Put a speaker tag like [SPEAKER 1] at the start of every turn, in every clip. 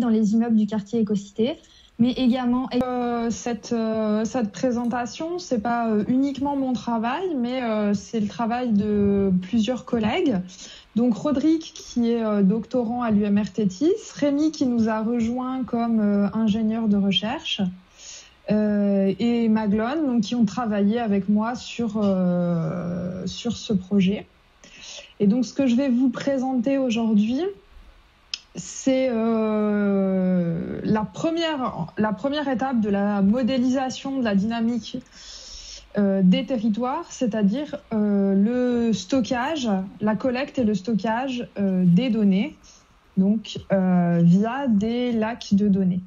[SPEAKER 1] dans les immeubles du quartier Écocité, mais également cette présentation, c'est pas uniquement mon travail, mais c'est le travail de plusieurs collègues. Donc Rodrigue qui est doctorant à l'UMR Tétis, Rémi qui nous a rejoint comme ingénieur de recherche, et Maglone, donc, qui ont travaillé avec moi sur ce projet. Et donc ce que je vais vous présenter aujourd'hui, c'est la première étape de la modélisation de la dynamique des territoires, c'est-à-dire le stockage, la collecte et le stockage des données, donc via des lacs de données.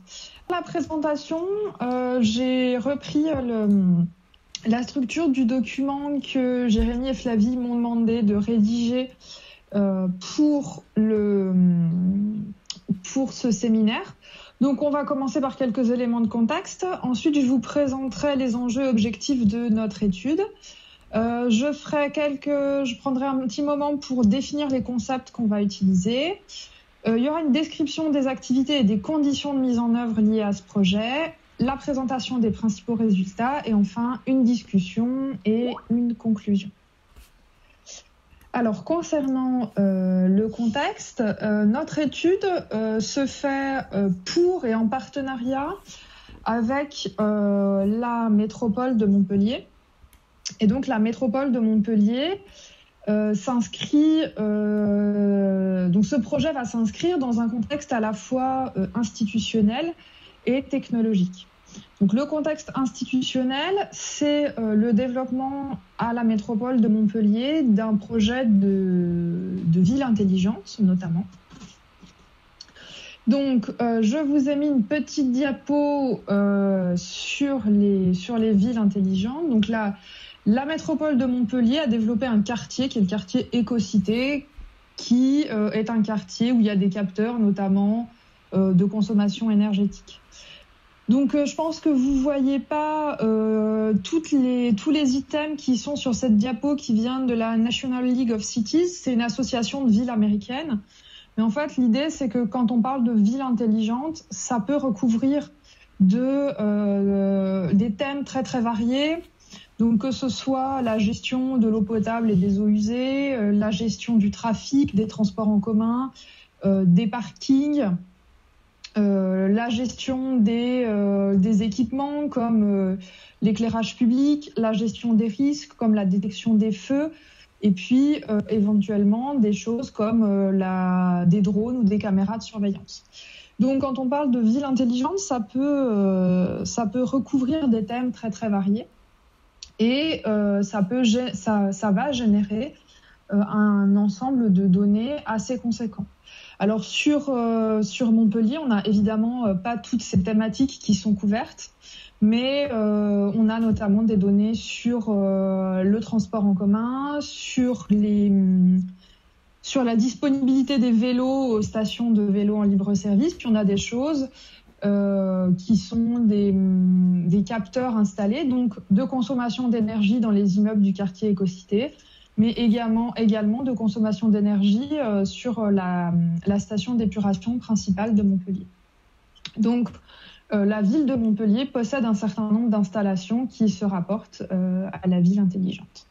[SPEAKER 1] Pour la présentation, j'ai repris la structure du document que Jérémy et Flavie m'ont demandé de rédiger pour ce séminaire. Donc on va commencer par quelques éléments de contexte. Ensuite, je vous présenterai les enjeux et objectifs de notre étude. Je prendrai un petit moment pour définir les concepts qu'on va utiliser. Il y aura une description des activités et des conditions de mise en œuvre liées à ce projet, la présentation des principaux résultats et enfin une discussion et une conclusion. Alors, concernant le contexte, notre étude se fait pour et en partenariat avec la métropole de Montpellier. Et donc, la métropole de Montpellier s'inscrit... donc, ce projet va s'inscrire dans un contexte à la fois institutionnel et technologique. Donc, le contexte institutionnel, c'est le développement à la métropole de Montpellier d'un projet de ville intelligente, notamment. Donc, je vous ai mis une petite diapo sur les villes intelligentes. Donc, la métropole de Montpellier a développé un quartier qui est le quartier Écocité, qui est un quartier où il y a des capteurs, notamment de consommation énergétique. Donc, je pense que vous voyez pas tous les items qui sont sur cette diapo qui viennent de la National League of Cities. C'est une association de villes américaines. Mais en fait, l'idée, c'est que quand on parle de ville intelligente, ça peut recouvrir des thèmes très, très variés. Donc, que ce soit la gestion de l'eau potable et des eaux usées, la gestion du trafic, des transports en commun, des parkings, la gestion des équipements comme l'éclairage public, la gestion des risques comme la détection des feux, et puis éventuellement des choses comme des drones ou des caméras de surveillance. Donc quand on parle de ville intelligente, ça peut recouvrir des thèmes très très variés et ça va générer un ensemble de données assez conséquent. Alors sur Montpellier, on n'a évidemment pas toutes ces thématiques qui sont couvertes, mais on a notamment des données sur le transport en commun, sur la disponibilité des vélos aux stations de vélos en libre service, puis on a des choses qui sont des capteurs installés, donc de consommation d'énergie dans les immeubles du quartier Écocité, mais également de consommation d'énergie sur la station d'épuration principale de Montpellier. Donc, la ville de Montpellier possède un certain nombre d'installations qui se rapportent à la ville intelligente.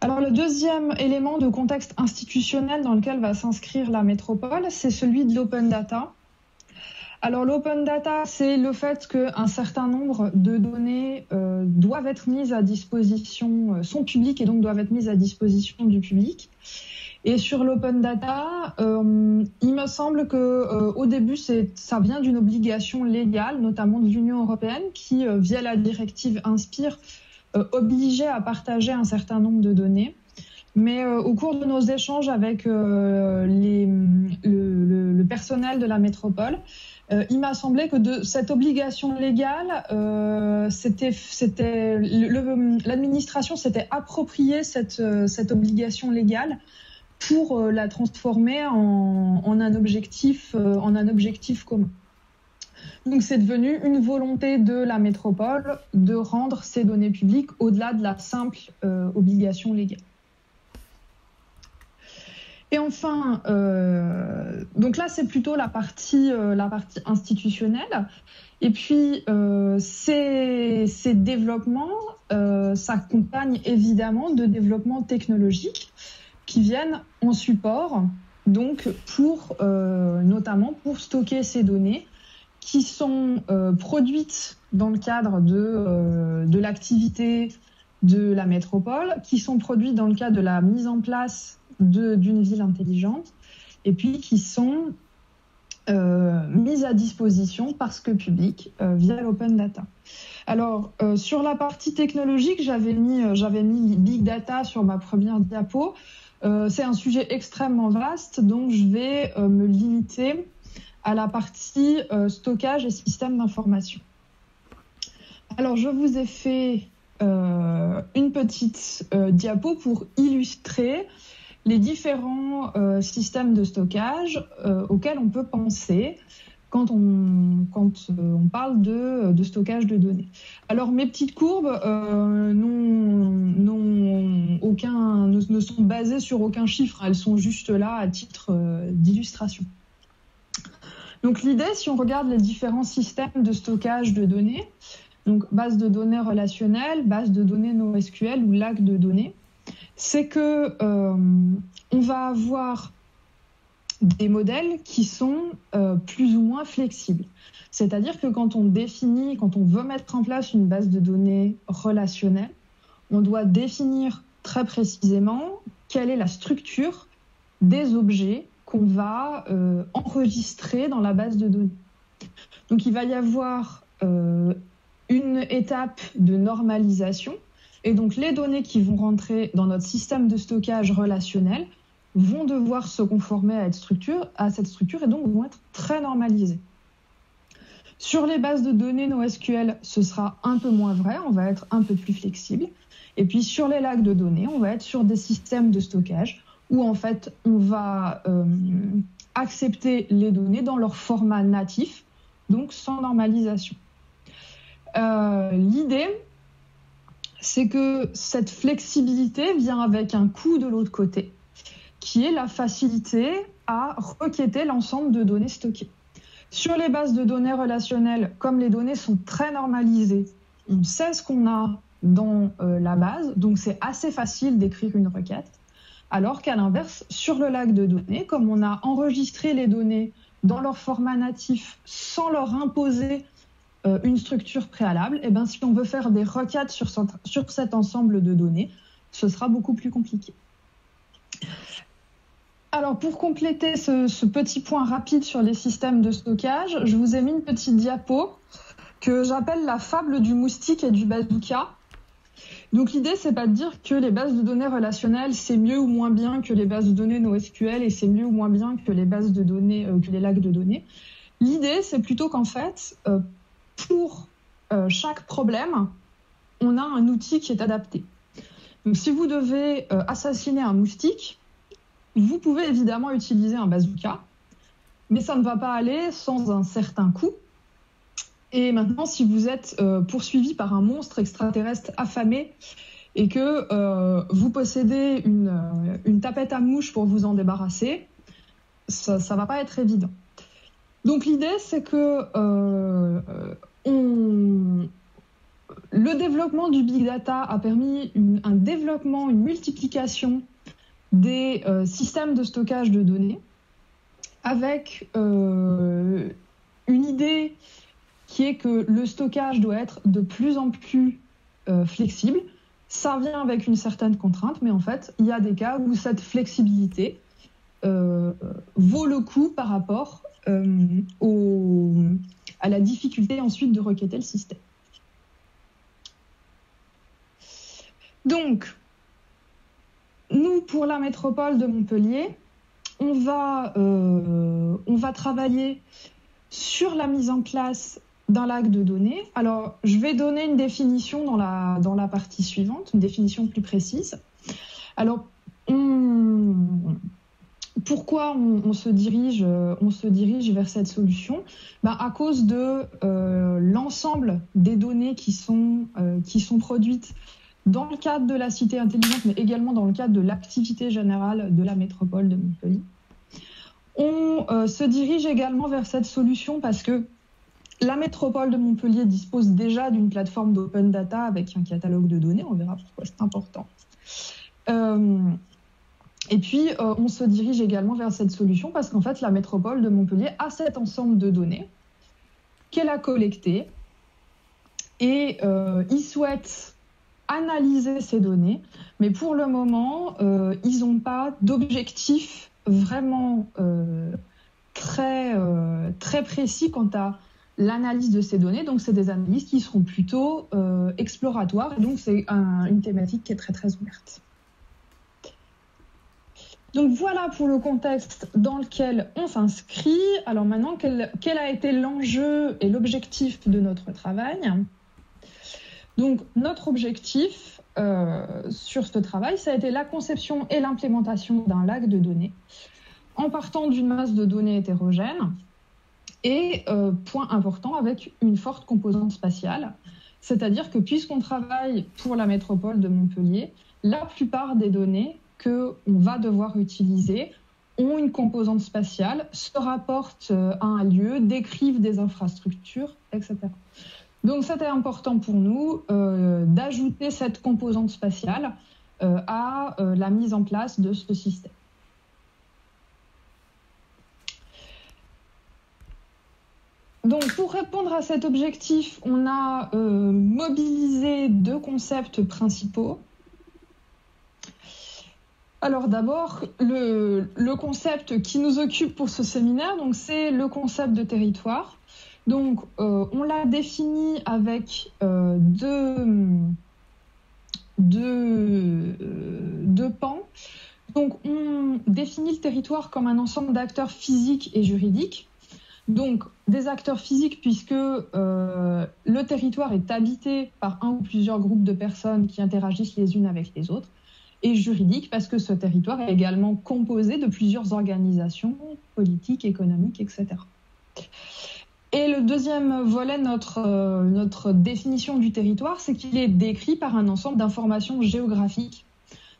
[SPEAKER 1] Alors, le deuxième élément de contexte institutionnel dans lequel va s'inscrire la métropole, c'est celui de l'open data. Alors, l'open data, c'est le fait qu'un certain nombre de données doivent être mises à disposition, sont publiques et donc doivent être mises à disposition du public. Et sur l'open data, il me semble que au début, ça vient d'une obligation légale, notamment de l'Union européenne, qui, via la directive Inspire, obligeait à partager un certain nombre de données. Mais au cours de nos échanges avec le personnel de la métropole, il m'a semblé que de cette obligation légale, l'administration s'était approprié cette obligation légale pour la transformer en un objectif commun. Donc c'est devenu une volonté de la métropole de rendre ces données publiques au-delà de la simple obligation légale. Et enfin, Donc là, c'est plutôt la partie institutionnelle. Et puis, ces développements s'accompagnent évidemment de développements technologiques qui viennent en support, donc notamment pour stocker ces données qui sont produites dans le cadre de l'activité de la métropole, qui sont produites dans le cadre de la mise en place d'une ville intelligente, et puis qui sont mises à disposition parce que publiques via l'open data. Alors, sur la partie technologique, j'avais mis Big Data sur ma première diapo. C'est un sujet extrêmement vaste, donc je vais me limiter à la partie stockage et système d'information. Alors, je vous ai fait une petite diapo pour illustrer les différents systèmes de stockage auxquels on peut penser quand on parle de stockage de données. Alors, mes petites courbes ne sont basées sur aucun chiffre, elles sont juste là à titre d'illustration. Donc, l'idée, si on regarde les différents systèmes de stockage de données, donc base de données relationnelles, base de données NoSQL ou lac de données, c'est que on va avoir des modèles qui sont plus ou moins flexibles. C'est-à-dire que quand on veut mettre en place une base de données relationnelle, on doit définir très précisément quelle est la structure des objets qu'on va enregistrer dans la base de données. Donc il va y avoir une étape de normalisation. Et donc, les données qui vont rentrer dans notre système de stockage relationnel vont devoir se conformer à cette structure et donc vont être très normalisées. Sur les bases de données NoSQL, ce sera un peu moins vrai, on va être un peu plus flexible. Et puis, sur les lacs de données, on va être sur des systèmes de stockage où, en fait, on va accepter les données dans leur format natif, donc sans normalisation. L'idée, c'est que cette flexibilité vient avec un coût de l'autre côté, qui est la facilité à requêter l'ensemble de données stockées. Sur les bases de données relationnelles, comme les données sont très normalisées, on sait ce qu'on a dans la base, donc c'est assez facile d'écrire une requête, alors qu'à l'inverse, sur le lac de données, comme on a enregistré les données dans leur format natif sans leur imposer une structure préalable, et bien, si on veut faire des requêtes sur cet ensemble de données, ce sera beaucoup plus compliqué. Alors, pour compléter ce petit point rapide sur les systèmes de stockage, je vous ai mis une petite diapo que j'appelle la fable du moustique et du bazooka. Donc, l'idée, c'est pas de dire que les bases de données relationnelles, c'est mieux ou moins bien que les bases de données NoSQL et c'est mieux ou moins bien que les bases de données, que les lacs de données. L'idée, c'est plutôt qu'en fait, pour chaque problème, on a un outil qui est adapté. Donc, si vous devez assassiner un moustique, vous pouvez évidemment utiliser un bazooka, mais ça ne va pas aller sans un certain coût. Et maintenant, si vous êtes poursuivi par un monstre extraterrestre affamé et que vous possédez une tapette à mouche pour vous en débarrasser, ça ne va pas être évident. Donc l'idée, c'est que le développement du big data a permis un développement, une multiplication des systèmes de stockage de données avec une idée qui est que le stockage doit être de plus en plus flexible. Ça vient avec une certaine contrainte, mais en fait, il y a des cas où cette flexibilité vaut le coup par rapport à la difficulté ensuite de requêter le système. Donc, nous, pour la métropole de Montpellier, on va travailler sur la mise en place d'un lac de données. Alors, je vais donner une définition dans la partie suivante, une définition plus précise. Alors, pourquoi on se dirige vers cette solution ? À cause de l'ensemble des données qui sont produites dans le cadre de la cité intelligente, mais également dans le cadre de l'activité générale de la métropole de Montpellier. On se dirige également vers cette solution parce que la métropole de Montpellier dispose déjà d'une plateforme d'open data avec un catalogue de données. On verra pourquoi c'est important. Et puis, on se dirige également vers cette solution parce qu'en fait, la métropole de Montpellier a cet ensemble de données qu'elle a collectées et ils souhaitent analyser ces données, mais pour le moment, ils n'ont pas d'objectif vraiment très précis quant à l'analyse de ces données. Donc, c'est des analyses qui seront plutôt exploratoires. Et donc, c'est une thématique qui est très, très ouverte. Donc, voilà pour le contexte dans lequel on s'inscrit. Alors maintenant, quel a été l'enjeu et l'objectif de notre travail ? Donc, notre objectif sur ce travail, ça a été la conception et l'implémentation d'un lac de données en partant d'une masse de données hétérogène et, point important, avec une forte composante spatiale. C'est-à-dire que puisqu'on travaille pour la métropole de Montpellier, la plupart des données qu'on va devoir utiliser ont une composante spatiale, se rapportent à un lieu, décrivent des infrastructures, etc. Donc c'était important pour nous d'ajouter cette composante spatiale à la mise en place de ce système. Donc pour répondre à cet objectif, on a mobilisé deux concepts principaux. Alors d'abord, le concept qui nous occupe pour ce séminaire, donc c'est le concept de territoire. Donc on l'a défini avec deux pans. Donc on définit le territoire comme un ensemble d'acteurs physiques et juridiques. Donc des acteurs physiques puisque le territoire est habité par un ou plusieurs groupes de personnes qui interagissent les unes avec les autres. Et juridique parce que ce territoire est également composé de plusieurs organisations politiques, économiques, etc. Et le deuxième volet de notre définition du territoire, c'est qu'il est décrit par un ensemble d'informations géographiques,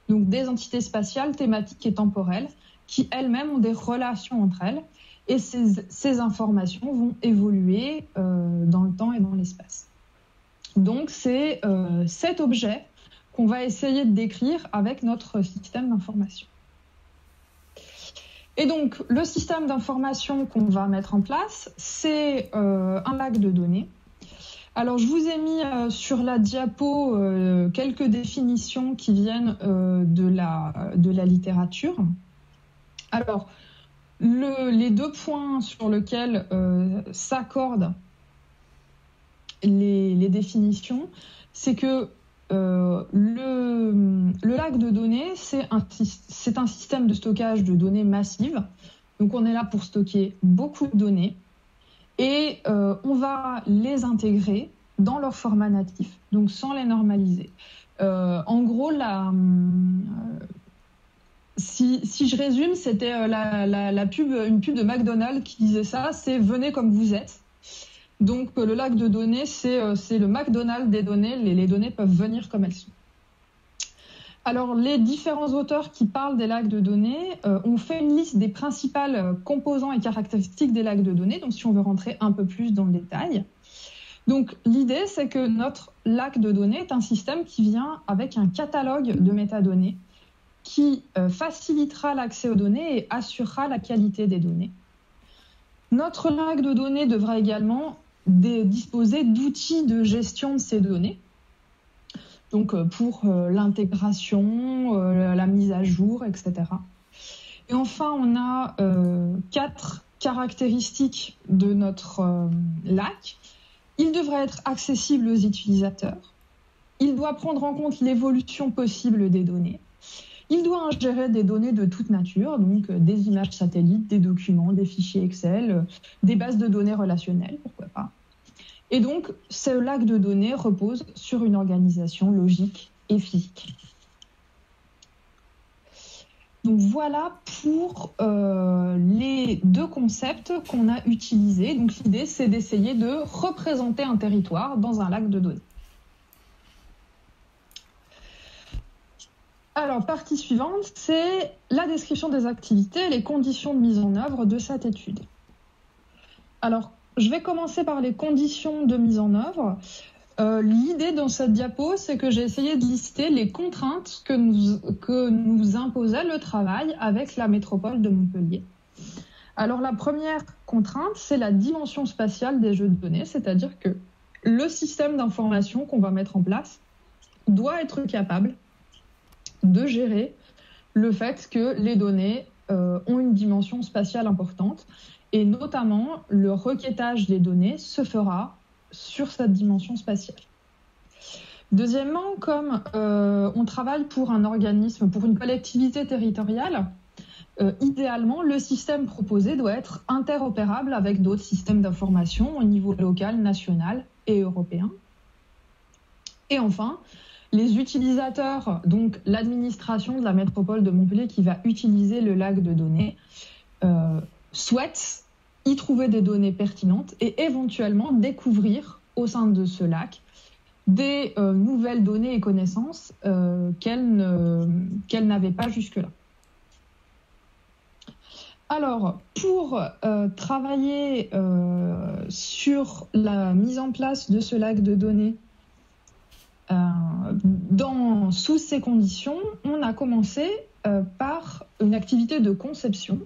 [SPEAKER 1] donc des entités spatiales, thématiques et temporelles, qui elles-mêmes ont des relations entre elles. Et ces informations vont évoluer dans le temps et dans l'espace. Donc c'est cet objet qu'on va essayer de décrire avec notre système d'information. Et donc, le système d'information qu'on va mettre en place, c'est un lac de données. Alors, je vous ai mis sur la diapo quelques définitions qui viennent de la littérature. Alors, les deux points sur lesquels s'accordent les définitions, c'est que le lac de données, c'est un système de stockage de données massives. Donc, on est là pour stocker beaucoup de données et on va les intégrer dans leur format natif, donc sans les normaliser. En gros, si je résume, c'était une pub de McDonald's qui disait ça, c'est « Venez comme vous êtes ». Donc, le lac de données, c'est le McDonald's des données. Les données peuvent venir comme elles sont. Alors, les différents auteurs qui parlent des lacs de données ont fait une liste des principales composants et caractéristiques des lacs de données. Donc, si on veut rentrer un peu plus dans le détail. Donc, l'idée, c'est que notre lac de données est un système qui vient avec un catalogue de métadonnées qui facilitera l'accès aux données et assurera la qualité des données. Notre lac de données devra également disposer d'outils de gestion de ces données, donc pour l'intégration, la mise à jour, etc. Et enfin, on a 4 caractéristiques de notre lac. Il devrait être accessible aux utilisateurs. Il doit prendre en compte l'évolution possible des données. Il doit ingérer des données de toute nature, donc des images satellites, des documents, des fichiers Excel, des bases de données relationnelles, pourquoi pas. Et donc, ce lac de données repose sur une organisation logique et physique. Donc voilà pour les deux concepts qu'on a utilisés. Donc l'idée, c'est d'essayer de représenter un territoire dans un lac de données. Alors, partie suivante, c'est la description des activités et les conditions de mise en œuvre de cette étude. Alors, je vais commencer par les conditions de mise en œuvre. L'idée dans cette diapo, c'est que j'ai essayé de lister les contraintes que nous imposait le travail avec la métropole de Montpellier. Alors, la première contrainte, c'est la dimension spatiale des jeux de données, c'est-à-dire que le système d'information qu'on va mettre en place doit être capable de gérer le fait que les données ont une dimension spatiale importante, et notamment le requêtage des données se fera sur cette dimension spatiale. Deuxièmement, comme on travaille pour un organisme, pour une collectivité territoriale, idéalement, le système proposé doit être interopérable avec d'autres systèmes d'information au niveau local, national et européen. Et enfin, les utilisateurs, donc l'administration de la métropole de Montpellier qui va utiliser le lac de données, souhaitent y trouver des données pertinentes et éventuellement découvrir au sein de ce lac des nouvelles données et connaissances qu'elles n'avaient pas jusque-là. Alors, pour travailler sur la mise en place de ce lac de données, sous ces conditions, on a commencé par une activité de conception.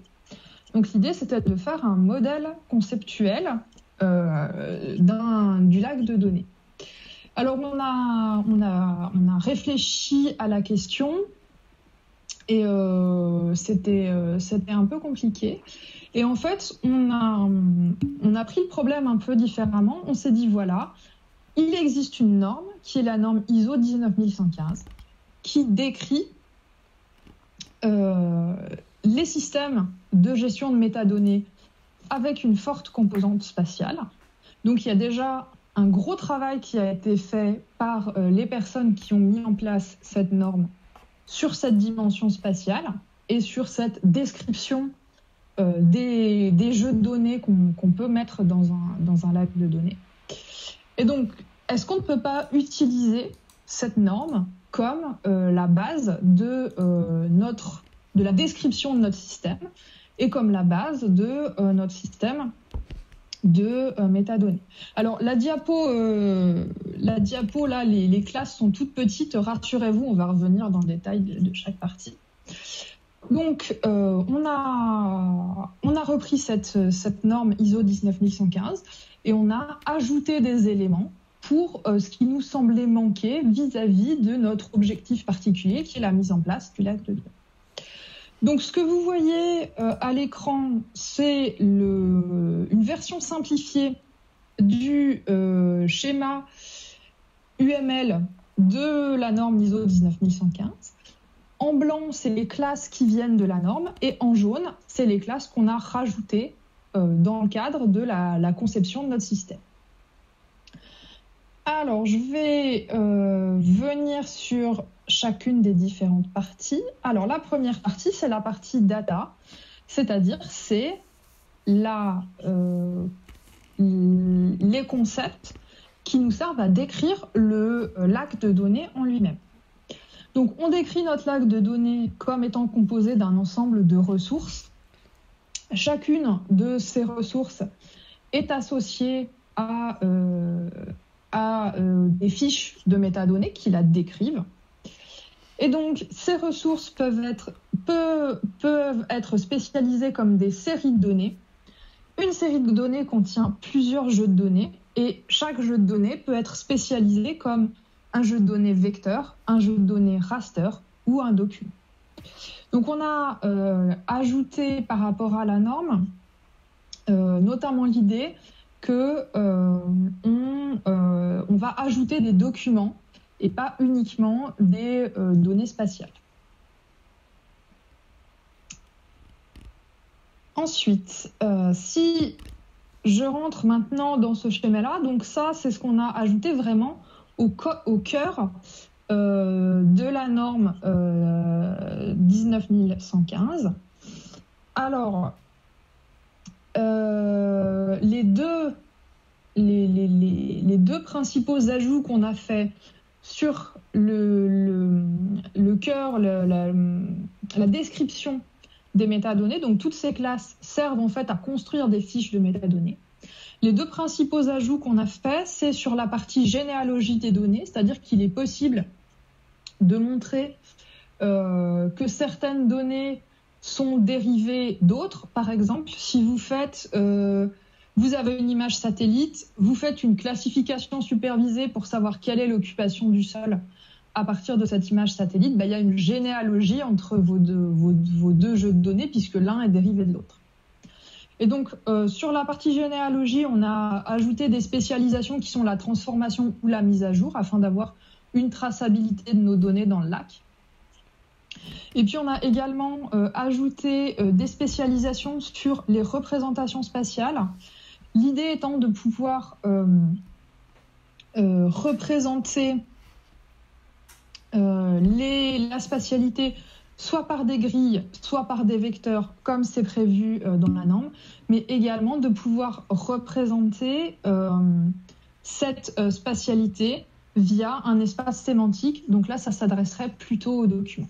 [SPEAKER 1] Donc l'idée, c'était de faire un modèle conceptuel du lac de données. Alors on a réfléchi à la question et c'était un peu compliqué. Et en fait, on a pris le problème un peu différemment. On s'est dit, voilà, il existe une norme qui est la norme ISO 19115 qui décrit les systèmes de gestion de métadonnées avec une forte composante spatiale. Donc il y a déjà un gros travail qui a été fait par les personnes qui ont mis en place cette norme sur cette dimension spatiale et sur cette description des jeux de données qu'on peut mettre dans un lac de données. Et donc, est-ce qu'on ne peut pas utiliser cette norme comme la base de la description de notre système et comme la base de notre système de métadonnées. Alors la diapo là, les classes sont toutes petites, rassurez-vous, on va revenir dans le détail de chaque partie. Donc on a repris cette norme ISO 19115 et on a ajouté des éléments pour ce qui nous semblait manquer vis-à-vis de notre objectif particulier qui est la mise en place du lac de données. Donc ce que vous voyez à l'écran, c'est une version simplifiée du schéma UML de la norme ISO 19115. En blanc, c'est les classes qui viennent de la norme et en jaune, c'est les classes qu'on a rajoutées dans le cadre de la conception de notre système. Alors, je vais venir sur chacune des différentes parties. Alors, la première partie, c'est la partie data, c'est-à-dire c'est les concepts qui nous servent à décrire le lac de données en lui-même. Donc, on décrit notre lac de données comme étant composé d'un ensemble de ressources. Chacune de ces ressources est associée à des fiches de métadonnées qui la décrivent. Et donc, ces ressources peuvent être spécialisées comme des séries de données. Une série de données contient plusieurs jeux de données et chaque jeu de données peut être spécialisé comme un jeu de données vecteur, un jeu de données raster ou un document. Donc, on a ajouté par rapport à la norme, notamment l'idée que on va ajouter des documents et pas uniquement des données spatiales. Ensuite, si je rentre maintenant dans ce schéma-là, donc ça, c'est ce qu'on a ajouté vraiment au cœur de la norme 19115. Alors, les deux principaux ajouts qu'on a fait sur le cœur, la description des métadonnées. Donc toutes ces classes servent en fait à construire des fiches de métadonnées. Les deux principaux ajouts qu'on a faits, c'est sur la partie généalogie des données, c'est-à-dire qu'il est possible de montrer que certaines données sont dérivées d'autres. Par exemple, si vous avez une image satellite, vous faites une classification supervisée pour savoir quelle est l'occupation du sol à partir de cette image satellite, il y a une généalogie entre vos deux jeux de données puisque l'un est dérivé de l'autre. Et donc, sur la partie généalogie, on a ajouté des spécialisations qui sont la transformation ou la mise à jour afin d'avoir une traçabilité de nos données dans le lac. Et puis, on a également ajouté des spécialisations sur les représentations spatiales. L'idée étant de pouvoir représenter la spatialité soit par des grilles, soit par des vecteurs, comme c'est prévu dans la norme, mais également de pouvoir représenter cette spatialité via un espace sémantique. Donc là, ça s'adresserait plutôt aux documents.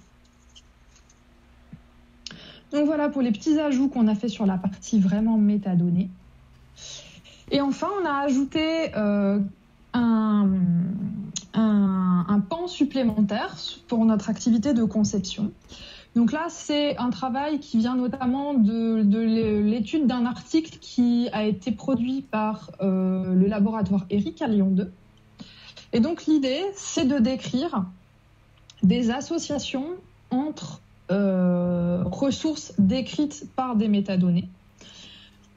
[SPEAKER 1] Donc voilà pour les petits ajouts qu'on a fait sur la partie vraiment métadonnées. Et enfin, on a ajouté un pan supplémentaire pour notre activité de conception. Donc là, c'est un travail qui vient notamment de l'étude d'un article qui a été produit par le laboratoire ERIC à Lyon 2. Et donc l'idée, c'est de décrire des associations entre ressources décrites par des métadonnées.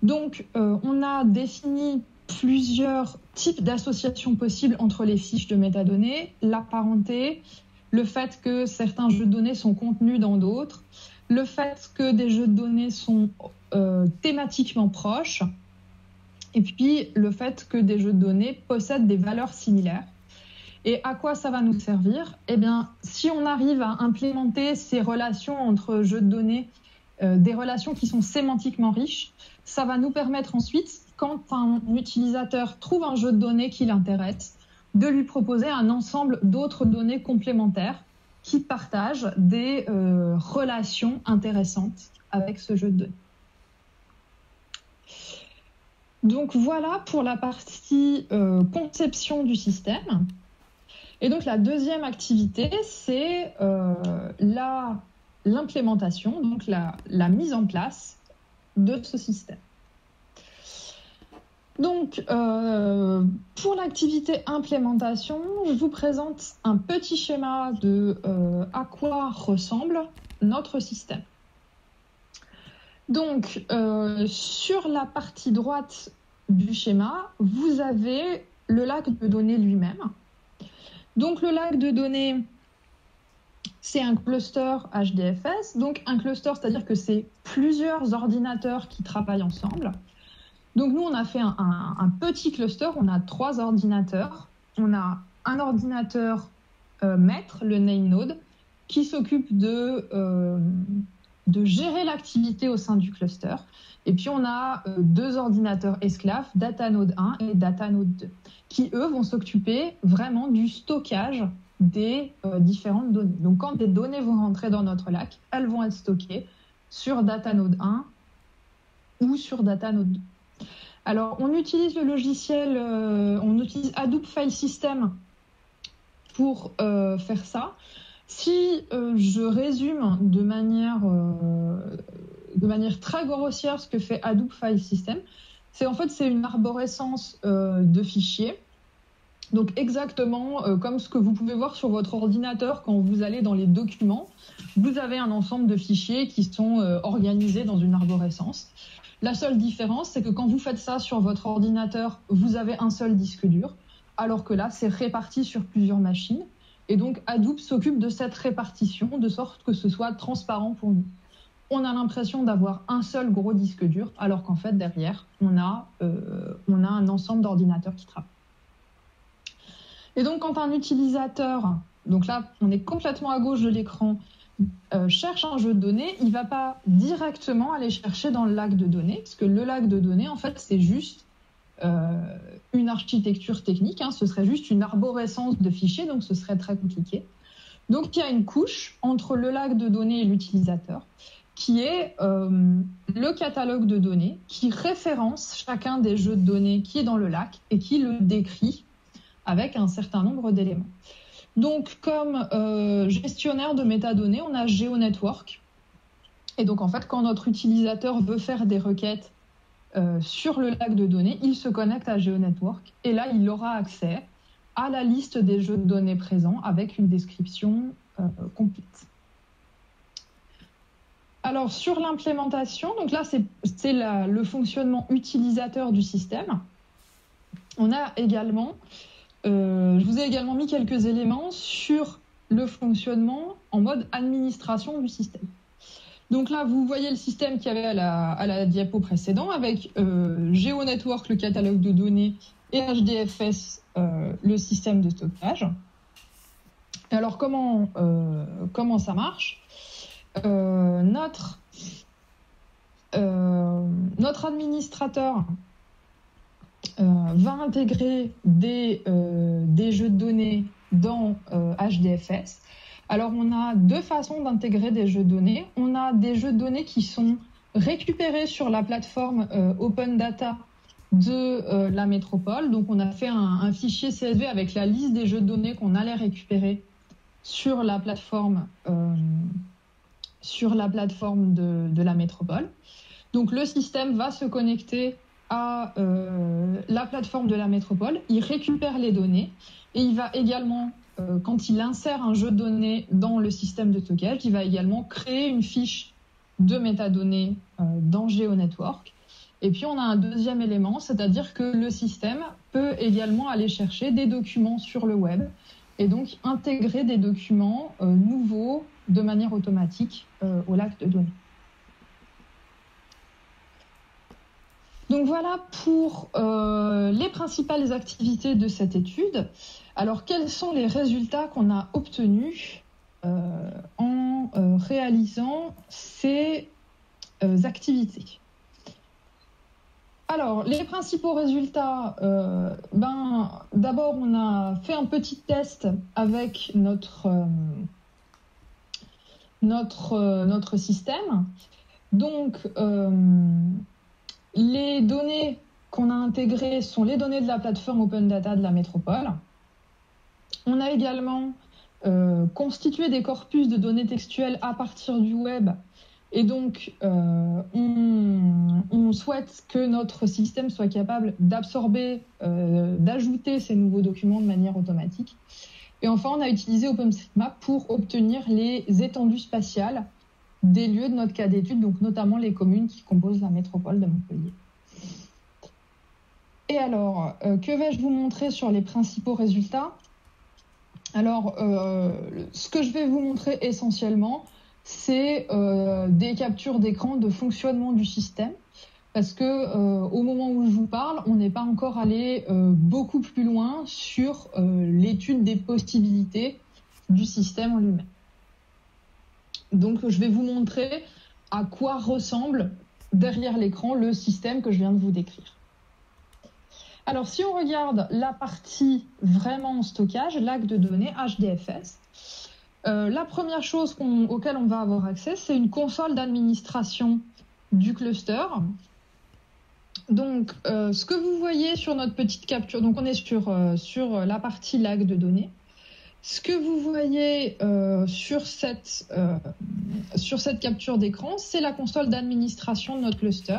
[SPEAKER 1] Donc, on a défini plusieurs types d'associations possibles entre les fiches de métadonnées, la parenté, le fait que certains jeux de données sont contenus dans d'autres, le fait que des jeux de données sont thématiquement proches, et puis le fait que des jeux de données possèdent des valeurs similaires. Et à quoi ça va nous servir? Eh bien, si on arrive à implémenter ces relations entre jeux de données, des relations qui sont sémantiquement riches, ça va nous permettre ensuite, quand un utilisateur trouve un jeu de données qui l'intéresse, de lui proposer un ensemble d'autres données complémentaires qui partagent des relations intéressantes avec ce jeu de données. Donc voilà pour la partie conception du système. Et donc la deuxième activité, c'est l'implémentation, donc la mise en place de ce système. Donc, pour l'activité implémentation, je vous présente un petit schéma de à quoi ressemble notre système. Donc, sur la partie droite du schéma, vous avez le lac de données lui-même. Donc, le lac de données, c'est un cluster HDFS. Donc, un cluster, c'est-à-dire que c'est plusieurs ordinateurs qui travaillent ensemble. Donc, nous, on a fait un petit cluster. On a 3 ordinateurs. On a un ordinateur maître, le name node, qui s'occupe de gérer l'activité au sein du cluster. Et puis, on a 2 ordinateurs esclaves, datanode 1 et datanode 2, qui, eux, vont s'occuper vraiment du stockage des différentes données. Donc, quand des données vont rentrer dans notre lac, elles vont être stockées sur datanode 1 ou sur datanode 2. Alors, on utilise le logiciel, on utilise Hadoop File System pour faire ça. Si je résume de manière très grossière ce que fait Hadoop File System, c'est une arborescence de fichiers. Donc exactement comme ce que vous pouvez voir sur votre ordinateur quand vous allez dans les documents, vous avez un ensemble de fichiers qui sont organisés dans une arborescence. La seule différence, c'est que quand vous faites ça sur votre ordinateur, vous avez un seul disque dur, alors que là, c'est réparti sur plusieurs machines. Et donc, Hadoop s'occupe de cette répartition, de sorte que ce soit transparent pour nous. On a l'impression d'avoir un seul gros disque dur, alors qu'en fait, derrière, on a un ensemble d'ordinateurs qui travaillent. Et donc, quand un utilisateur, donc là, on est complètement à gauche de l'écran, cherche un jeu de données, il ne va pas directement aller chercher dans le lac de données, parce que le lac de données, en fait, c'est juste une architecture technique, hein, ce serait juste une arborescence de fichiers, donc ce serait très compliqué. Donc il y a une couche entre le lac de données et l'utilisateur, qui est le catalogue de données, qui référence chacun des jeux de données qui est dans le lac et qui le décrit avec un certain nombre d'éléments. Donc comme gestionnaire de métadonnées, on a GeoNetwork. Et donc en fait, quand notre utilisateur veut faire des requêtes sur le lac de données, il se connecte à GeoNetwork et là, il aura accès à la liste des jeux de données présents avec une description complète. Alors, sur l'implémentation, donc là, c'est le fonctionnement utilisateur du système. On a également, je vous ai également mis quelques éléments sur le fonctionnement en mode administration du système. Donc là, vous voyez le système qu'il y avait à la diapo précédente avec GeoNetwork, le catalogue de données, et HDFS, le système de stockage. Alors, comment ça marche ? Notre administrateur va intégrer des jeux de données dans HDFS. Alors, on a deux façons d'intégrer des jeux de données. On a des jeux de données qui sont récupérés sur la plateforme Open Data de la métropole. Donc, on a fait un fichier CSV avec la liste des jeux de données qu'on allait récupérer sur la plateforme de la métropole. Donc le système va se connecter à la plateforme de la métropole, il récupère les données et il va également, quand il insère un jeu de données dans le système de stockage, il va également créer une fiche de métadonnées dans GeoNetwork. Et puis on a un deuxième élément, c'est-à-dire que le système peut également aller chercher des documents sur le web et donc intégrer des documents nouveaux de manière automatique au lac de données. Donc voilà pour les principales activités de cette étude. Alors quels sont les résultats qu'on a obtenus en réalisant ces activités ? Alors, les principaux résultats, d'abord, on a fait un petit test avec notre système. Donc, les données qu'on a intégrées sont les données de la plateforme Open Data de la métropole. On a également constitué des corpus de données textuelles à partir du web. Et donc, on souhaite que notre système soit capable d'absorber, d'ajouter ces nouveaux documents de manière automatique. Et enfin, on a utilisé OpenStreetMap pour obtenir les étendues spatiales des lieux de notre cas d'étude, donc notamment les communes qui composent la métropole de Montpellier. Et alors, que vais-je vous montrer sur les principaux résultats ? Alors, ce que je vais vous montrer essentiellement, c'est des captures d'écran de fonctionnement du système, parce que au moment où je vous parle, on n'est pas encore allé beaucoup plus loin sur l'étude des possibilités du système en lui-même. Donc, je vais vous montrer à quoi ressemble derrière l'écran le système que je viens de vous décrire. Alors, si on regarde la partie vraiment stockage, lac de données, HDFS, la première chose auquel on va avoir accès, c'est une console d'administration du cluster. Donc, ce que vous voyez sur notre petite capture, donc on est sur la partie lac de données. Ce que vous voyez sur cette capture d'écran, c'est la console d'administration de notre cluster.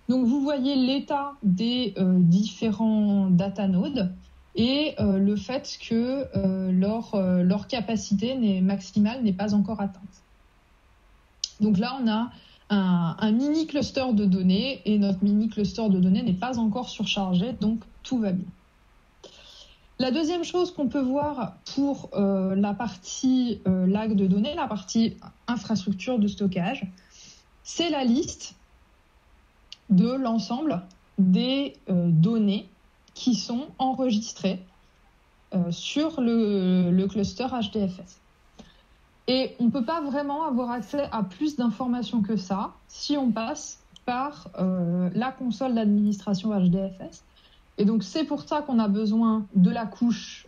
[SPEAKER 1] Donc, vous voyez l'état des différents data nodes et le fait que leur capacité maximale n'est pas encore atteinte. Donc là, on a un mini cluster de données et notre mini cluster de données n'est pas encore surchargé, donc tout va bien. La deuxième chose qu'on peut voir pour la partie lac de données, la partie infrastructure de stockage, c'est la liste de l'ensemble des données qui sont enregistrées sur le cluster HDFS. Et on ne peut pas vraiment avoir accès à plus d'informations que ça si on passe par la console d'administration HDFS. Et donc, c'est pour ça qu'on a besoin de la couche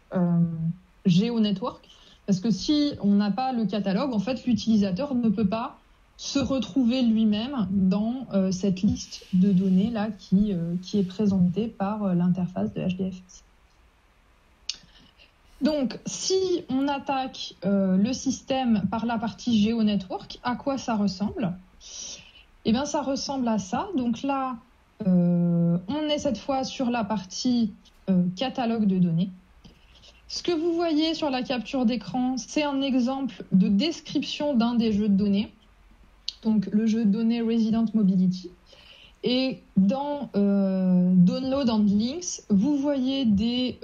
[SPEAKER 1] GeoNetwork, parce que si on n'a pas le catalogue, en fait, l'utilisateur ne peut pas se retrouver lui-même dans cette liste de données là qui est présentée par l'interface de HDFS. Donc, si on attaque le système par la partie GeoNetwork, à quoi ça ressemble? Eh bien, ça ressemble à ça. Donc là, on est cette fois sur la partie catalogue de données. Ce que vous voyez sur la capture d'écran, c'est un exemple de description d'un des jeux de données. Donc, le jeu de données Resident Mobility. Et dans Download and Links, vous voyez des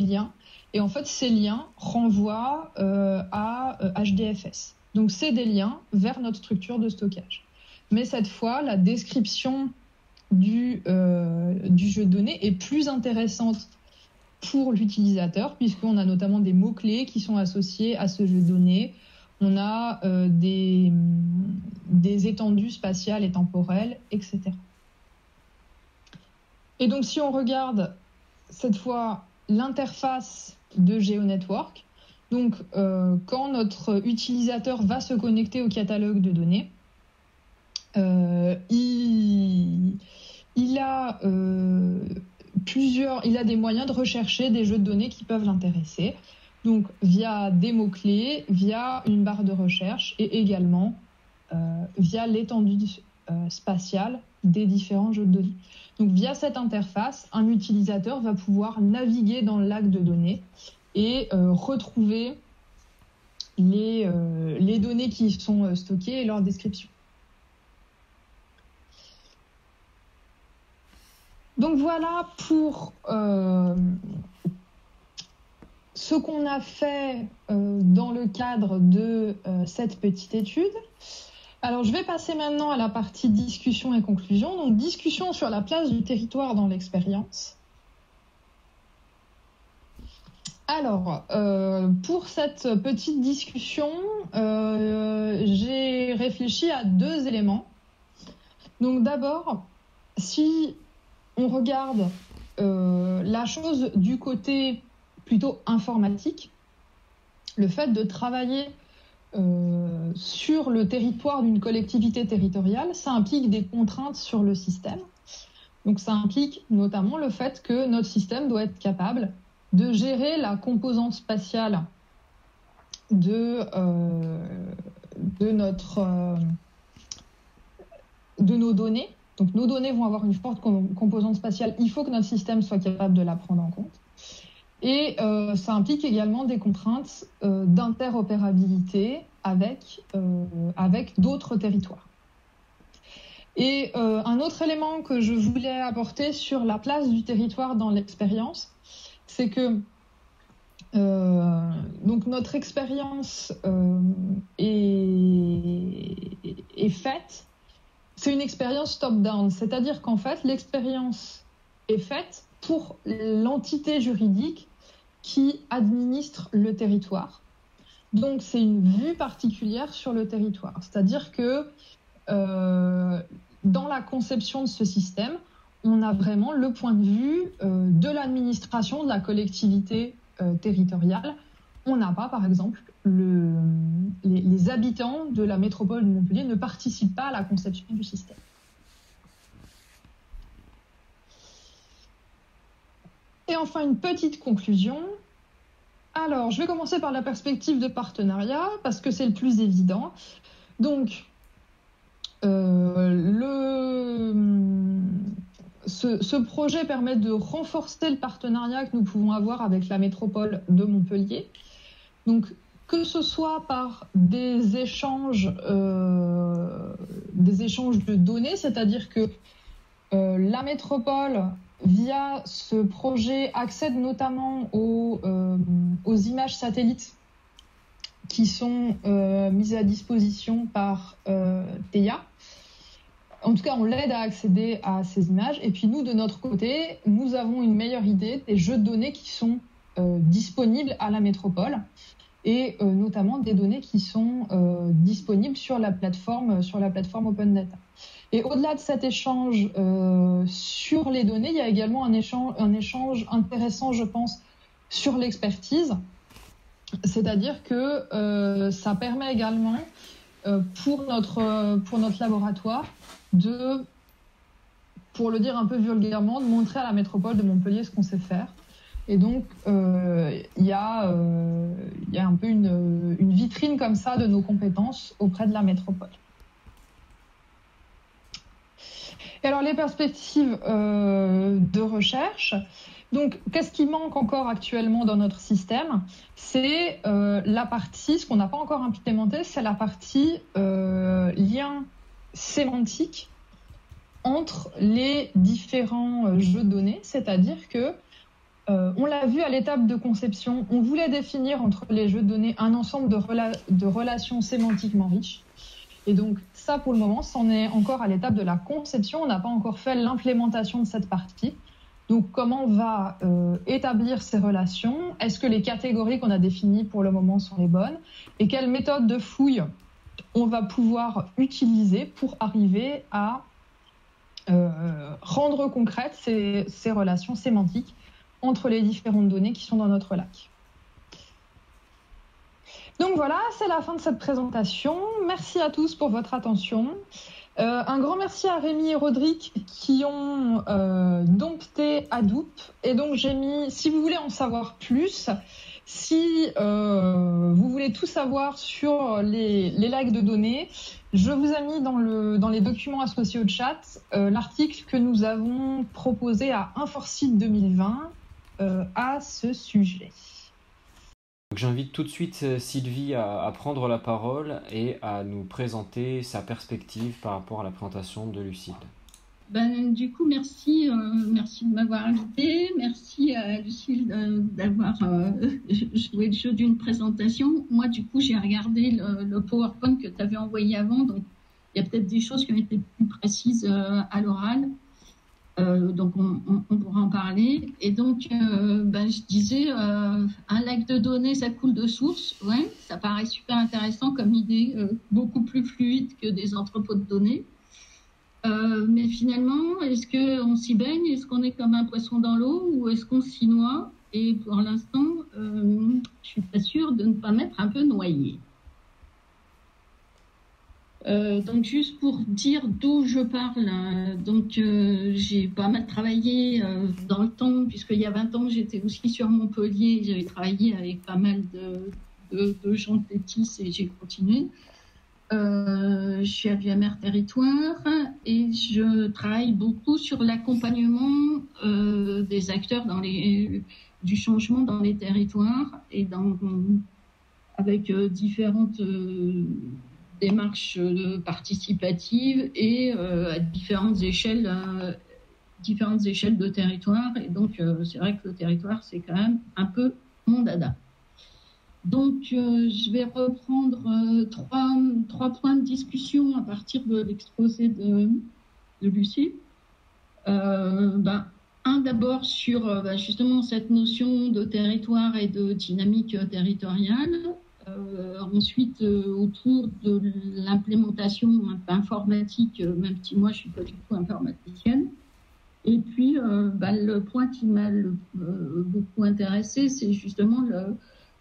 [SPEAKER 1] liens. Et en fait, ces liens renvoient à HDFS. Donc, c'est des liens vers notre structure de stockage. Mais cette fois, la description du jeu de données est plus intéressante pour l'utilisateur, puisqu'on a notamment des mots-clés qui sont associés à ce jeu de données. On a des étendues spatiales et temporelles, etc. Et donc, si on regarde cette fois l'interface de GeoNetwork, donc quand notre utilisateur va se connecter au catalogue de données, il a des moyens de rechercher des jeux de données qui peuvent l'intéresser. Donc, via des mots-clés, via une barre de recherche et également via l'étendue spatiale des différents jeux de données. Donc, via cette interface, un utilisateur va pouvoir naviguer dans le lac de données et retrouver les données qui sont stockées et leur description. Donc, voilà pour ce qu'on a fait dans le cadre de cette petite étude. Alors, je vais passer maintenant à la partie discussion et conclusion. Donc, discussion sur la place du territoire dans l'expérience. Alors, pour cette petite discussion, j'ai réfléchi à 2 éléments. Donc, d'abord, si on regarde la chose du côté plutôt informatique, le fait de travailler sur le territoire d'une collectivité territoriale, ça implique des contraintes sur le système. Donc ça implique notamment le fait que notre système doit être capable de gérer la composante spatiale de nos données. Donc nos données vont avoir une forte composante spatiale, il faut que notre système soit capable de la prendre en compte. Et ça implique également des contraintes d'interopérabilité avec d'autres territoires. Et un autre élément que je voulais apporter sur la place du territoire dans l'expérience, c'est que donc notre expérience est faite. C'est une expérience top-down, c'est-à-dire qu'en fait, l'expérience est faite pour l'entité juridique qui administre le territoire. Donc, c'est une vue particulière sur le territoire. C'est-à-dire que dans la conception de ce système, on a vraiment le point de vue de l'administration de la collectivité territoriale. On n'a pas, par exemple, les habitants de la métropole de Montpellier ne participent pas à la conception du système. Et enfin, une petite conclusion. Alors, je vais commencer par la perspective de partenariat, parce que c'est le plus évident. Donc, ce projet permet de renforcer le partenariat que nous pouvons avoir avec la métropole de Montpellier. Donc, que ce soit par des échanges de données, c'est-à-dire que la métropole, via ce projet, accède notamment aux images satellites qui sont mises à disposition par TEIA. En tout cas, on l'aide à accéder à ces images. Et puis nous, de notre côté, nous avons une meilleure idée des jeux de données qui sont disponibles à la métropole et notamment des données qui sont disponibles sur la plateforme Open Data. Et au-delà de cet échange sur les données, il y a également un échange intéressant, je pense, sur l'expertise. C'est-à-dire que ça permet également pour notre laboratoire pour le dire un peu vulgairement, de montrer à la métropole de Montpellier ce qu'on sait faire. Et donc, il y a un peu une vitrine comme ça de nos compétences auprès de la métropole. Et alors, les perspectives de recherche. Donc, qu'est-ce qui manque encore actuellement dans notre système? C'est la partie, ce qu'on n'a pas encore implémenté, c'est la partie lien sémantique entre les différents jeux de données, c'est-à-dire que on l'a vu à l'étape de conception, on voulait définir entre les jeux de données un ensemble de relations sémantiquement riches. Et donc ça, pour le moment, c'en est encore à l'étape de la conception. On n'a pas encore fait l'implémentation de cette partie. Donc comment on va établir ces relations? Est-ce que les catégories qu'on a définies pour le moment sont les bonnes? Et quelle méthode de fouille on va pouvoir utiliser pour arriver à rendre concrètes ces relations sémantiques entre les différentes données qui sont dans notre lac. Donc voilà, c'est la fin de cette présentation. Merci à tous pour votre attention. Un grand merci à Rémi et Rodrigue qui ont dompté Hadoop. Et donc j'ai mis, si vous voulez en savoir plus, si vous voulez tout savoir sur les lacs de données, je vous ai mis dans les documents associés au chat l'article que nous avons proposé à Inforcide 2020 à ce sujet.
[SPEAKER 2] J'invite tout de suite Sylvie à prendre la parole et à nous présenter sa perspective par rapport à la présentation de Lucile.
[SPEAKER 3] Du coup, merci de m'avoir invité. Merci à Lucile d'avoir joué le jeu d'une présentation. Moi, du coup, j'ai regardé le PowerPoint que tu avais envoyé avant. Donc, il y a peut-être des choses qui ont été plus précises à l'oral. Donc, on pourra en parler. Et donc, je disais, un lac de données, ça coule de source. Ouais, ça paraît super intéressant comme idée, beaucoup plus fluide que des entrepôts de données. Mais finalement, est-ce qu'on s'y baigne? Est-ce qu'on est comme un poisson dans l'eau ou est-ce qu'on s'y noie? Et pour l'instant, je suis pas sûre de ne pas m'être un peu noyée. Donc juste pour dire d'où je parle, donc j'ai pas mal travaillé dans le temps, puisqu'il y a 20 ans j'étais aussi sur Montpellier, j'avais travaillé avec pas mal de gens de Tétis et j'ai continué. Je suis à VMR Territoire et je travaille beaucoup sur l'accompagnement des acteurs du changement dans les territoires et avec différentes démarches participatives et à différentes échelles de territoire. Et donc, c'est vrai que le territoire, c'est quand même un peu mon dada. Donc, je vais reprendre trois points de discussion à partir de l'exposé de Lucie. Un d'abord sur justement cette notion de territoire et de dynamique territoriale. Ensuite, autour de l'implémentation informatique, même si moi je suis pas du tout informaticienne. Et puis, le point qui m'a beaucoup intéressé, c'est justement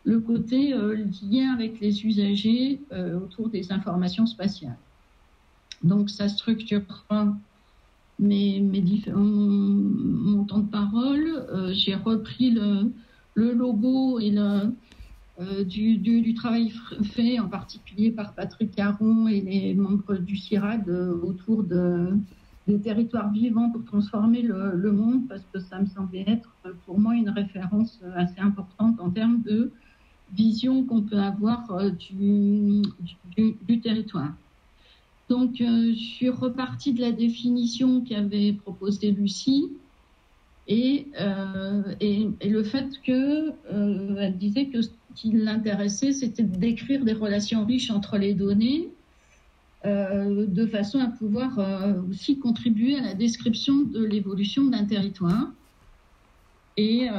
[SPEAKER 3] le côté lien avec les usagers autour des informations spatiales. Donc, ça structurera mon temps de parole. J'ai repris le logo et du travail fait, en particulier par Patrick Caron et les membres du CIRAD autour des territoires vivants pour transformer le monde, parce que ça me semblait être pour moi une référence assez importante en termes de vision qu'on peut avoir du territoire. Donc, je suis repartie de la définition qu'avait proposée Lucie et le fait qu'elle disait que ce qui l'intéressait, c'était de décrire des relations riches entre les données de façon à pouvoir aussi contribuer à la description de l'évolution d'un territoire et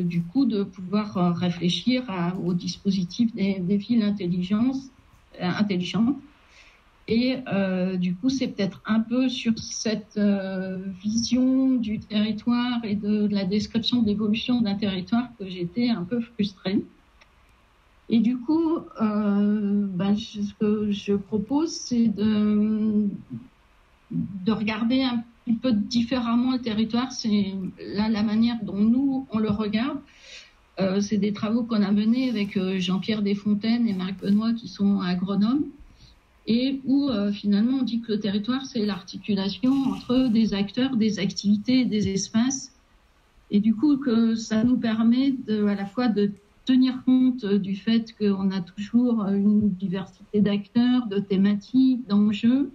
[SPEAKER 3] du coup de pouvoir réfléchir au dispositif des villes intelligentes Et du coup, c'est peut-être un peu sur cette vision du territoire et de la description de l'évolution d'un territoire que j'étais un peu frustrée. Et du coup, ce que je propose, c'est de regarder un petit peu différemment le territoire. C'est là la manière dont nous, on le regarde. C'est des travaux qu'on a menés avec Jean-Pierre Desfontaines et Marc Benoît qui sont agronomes et où finalement on dit que le territoire, c'est l'articulation entre des acteurs, des activités, des espaces. Et du coup, que ça nous permet à la fois de tenir compte du fait qu'on a toujours une diversité d'acteurs, de thématiques, d'enjeux,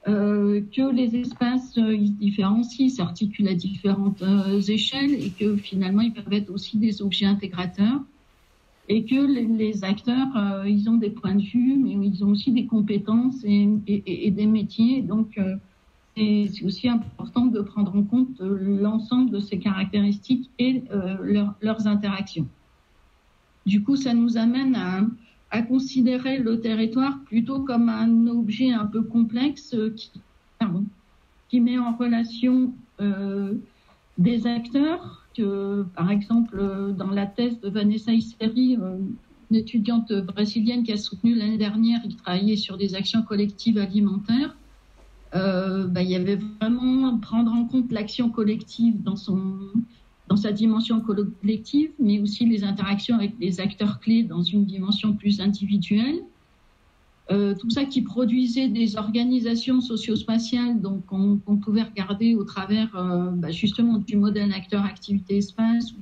[SPEAKER 3] que les espaces ils se différencient, s'articulent à différentes échelles et que finalement ils peuvent être aussi des objets intégrateurs et que les acteurs ils ont des points de vue mais ils ont aussi des compétences et des métiers. Donc c'est aussi important de prendre en compte l'ensemble de ces caractéristiques et leurs interactions. Du coup, ça nous amène à considérer le territoire plutôt comme un objet un peu complexe qui met en relation des acteurs que, par exemple, dans la thèse de Vanessa Isseri, une étudiante brésilienne qui a soutenu l'année dernière, il travaillait sur des actions collectives alimentaires. Il y avait vraiment prendre en compte l'action collective dans sa dimension collective, mais aussi les interactions avec les acteurs clés dans une dimension plus individuelle. Tout ça qui produisait des organisations socio-spatiales donc qu'on pouvait regarder au travers justement du modèle acteur-activité-espace ou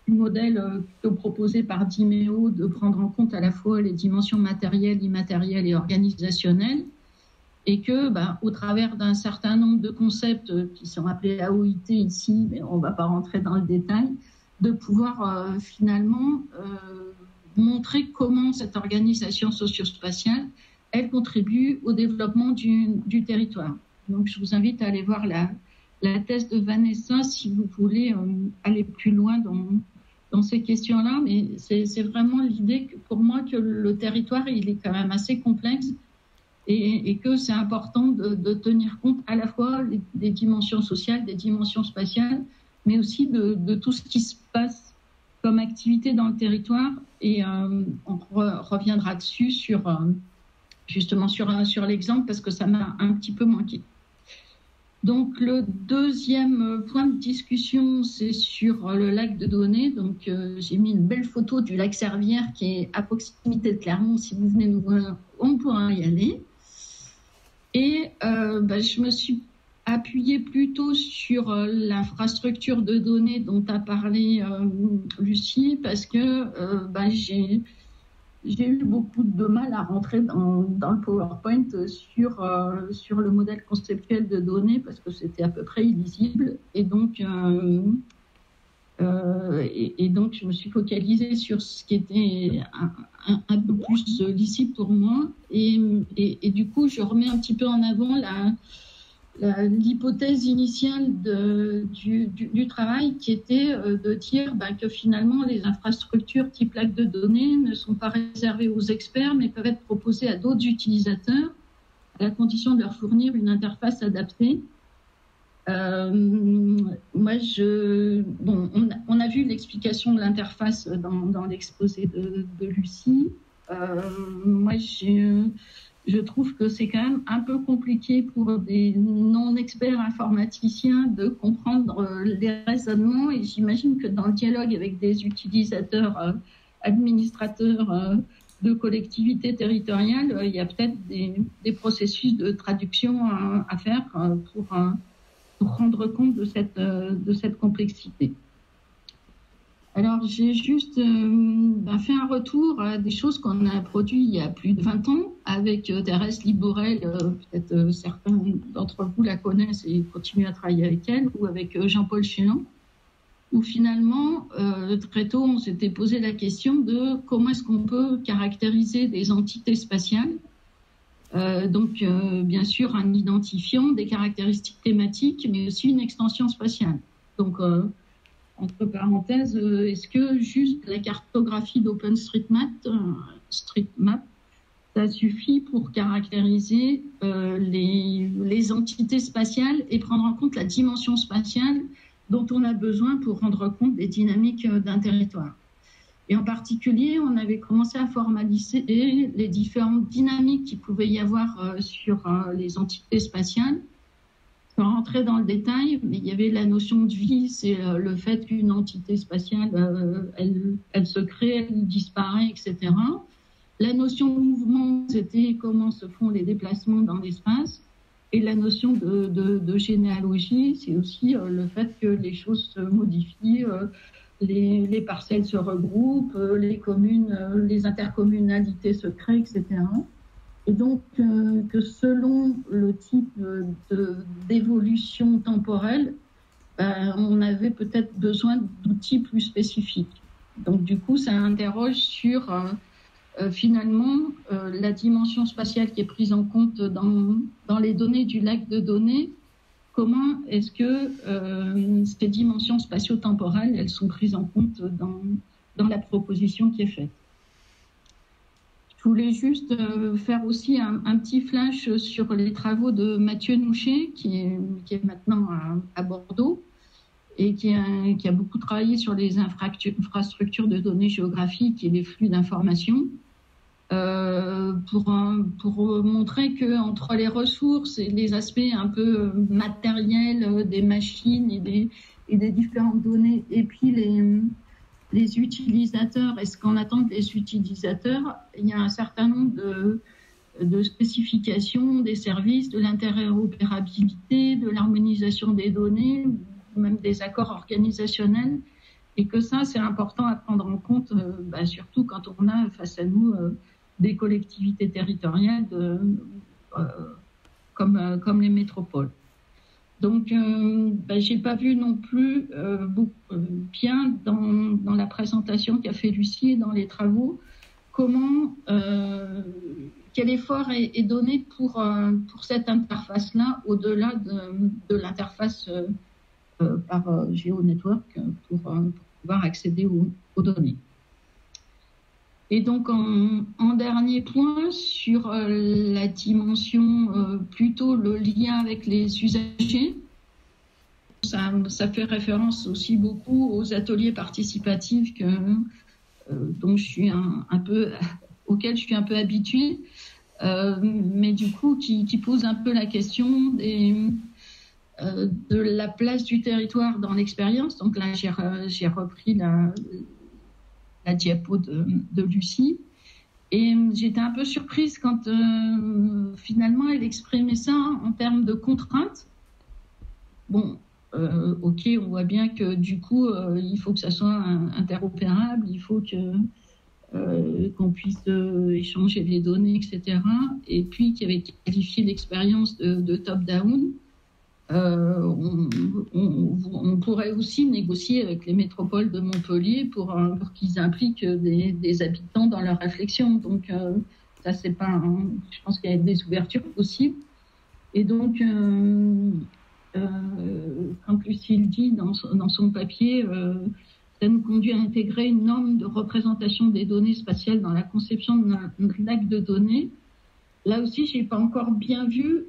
[SPEAKER 3] du modèle proposé par Dimeo de prendre en compte à la fois les dimensions matérielles, immatérielles et organisationnelles. Et que, au travers d'un certain nombre de concepts qui sont appelés AOIT ici, mais on ne va pas rentrer dans le détail, de pouvoir finalement montrer comment cette organisation socio-spatiale, elle contribue au développement du territoire. Donc, je vous invite à aller voir la thèse de Vanessa si vous voulez aller plus loin dans ces questions-là. Mais c'est vraiment l'idée que, pour moi, que le territoire, il est quand même assez complexe. Et que c'est important de tenir compte à la fois des dimensions sociales, des dimensions spatiales, mais aussi de tout ce qui se passe comme activité dans le territoire. Et on reviendra dessus justement sur l'exemple parce que ça m'a un petit peu manqué. Donc le deuxième point de discussion, c'est sur le lac de Donay. Donc j'ai mis une belle photo du lac Servière qui est à proximité de Clermont. Si vous venez nous voir, on pourra y aller. Et je me suis appuyée plutôt sur l'infrastructure de données dont a parlé Lucie, parce que j'ai eu beaucoup de mal à rentrer dans le PowerPoint sur le modèle conceptuel de données, parce que c'était à peu près illisible. Et donc, donc je me suis focalisée sur ce qui était un peu plus lisible pour moi. Et du coup, je remets un petit peu en avant l'hypothèse initiale du travail qui était de dire que finalement, les infrastructures type lac de données ne sont pas réservées aux experts, mais peuvent être proposées à d'autres utilisateurs à la condition de leur fournir une interface adaptée. On a vu l'explication de l'interface dans l'exposé de Lucie. Je trouve que c'est quand même un peu compliqué pour des non-experts informaticiens de comprendre les raisonnements, et j'imagine que dans le dialogue avec des utilisateurs, administrateurs de collectivités territoriales, il y a peut-être des processus de traduction à faire pour rendre compte de cette complexité. Alors, j'ai juste fait un retour à des choses qu'on a produites il y a plus de 20 ans avec Thérèse Liborel, peut-être certains d'entre vous la connaissent et continuent à travailler avec elle, ou avec Jean-Paul Chélan, où finalement, très tôt, on s'était posé la question de comment est-ce qu'on peut caractériser des entités spatiales. Bien sûr, un identifiant, des caractéristiques thématiques, mais aussi une extension spatiale. Donc, entre parenthèses, est-ce que juste la cartographie d'OpenStreetMap ça suffit pour caractériser les entités spatiales et prendre en compte la dimension spatiale dont on a besoin pour rendre compte des dynamiques d'un territoire. Et en particulier, on avait commencé à formaliser les différentes dynamiques qu'il pouvait y avoir sur les entités spatiales. Sans rentrer dans le détail, mais il y avait la notion de vie, c'est le fait qu'une entité spatiale, elle se crée, elle disparaît, etc. La notion de mouvement, c'était comment se font les déplacements dans l'espace. Et la notion de généalogie, c'est aussi le fait que les choses se modifient, les parcelles se regroupent, les communes, les intercommunalités se créent, etc. Et donc, que selon le type d'évolution temporelle, on avait peut-être besoin d'outils plus spécifiques. Donc, du coup, ça interroge sur, finalement, la dimension spatiale qui est prise en compte dans les données du lac de données. Comment est-ce que ces dimensions spatio-temporelles, elles sont prises en compte dans la proposition qui est faite? Je voulais juste faire aussi un petit flash sur les travaux de Mathieu Nouchet, qui est maintenant à Bordeaux, et qui a beaucoup travaillé sur les infrastructures de données géographiques et les flux d'informations, pour montrer qu'entre les ressources et les aspects un peu matériels des machines et des différentes données, et puis les utilisateurs et ce qu'on attend des utilisateurs, il y a un certain nombre de spécifications des services, de l'interopérabilité, de l'harmonisation des données, même des accords organisationnels, et que ça, c'est important à prendre en compte, surtout quand on a face à nous des collectivités territoriales comme les métropoles. Donc, j'ai pas vu non plus bien dans la présentation qu'a fait Lucie et dans les travaux quel effort est donné pour cette interface-là au-delà de l'interface par GeoNetwork pour pouvoir accéder aux données. Et donc, en dernier point, sur la dimension, plutôt le lien avec les usagers, ça fait référence aussi beaucoup aux ateliers participatifs dont je suis auxquels je suis un peu habituée, mais du coup, qui pose un peu la question de la place du territoire dans l'expérience. Donc là, j'ai repris la diapo de Lucie. Et j'étais un peu surprise quand finalement elle exprimait ça en termes de contraintes. Bon, ok, on voit bien que du coup, il faut que ça soit interopérable, il faut qu'on puisse échanger les données, etc. Et puis qu'il y avait qualifié l'expérience de top-down. On pourrait aussi négocier avec les métropoles de Montpellier pour qu'ils impliquent des habitants dans leur réflexion. Donc, ça, c'est pas. Je pense qu'il y a des ouvertures possibles. Et donc, quand Lucille dit dans son papier, ça nous conduit à intégrer une norme de représentation des données spatiales dans la conception d'un lac de données. Là aussi, j'ai pas encore bien vu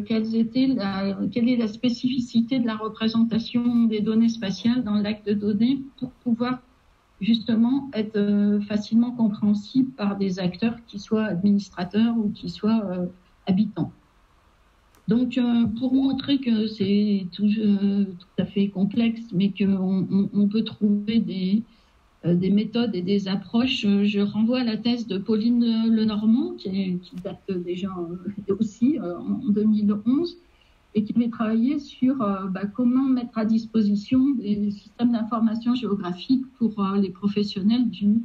[SPEAKER 3] quelle est la spécificité de la représentation des données spatiales dans l'acte de données pour pouvoir justement être facilement compréhensible par des acteurs qui soient administrateurs ou qui soient habitants. Donc, pour montrer que c'est tout à fait complexe, mais qu'on peut trouver des méthodes et des approches, je renvoie à la thèse de Pauline Lenormand, qui date déjà aussi en 2011, et qui avait travaillé sur comment mettre à disposition des systèmes d'information géographique pour les professionnels du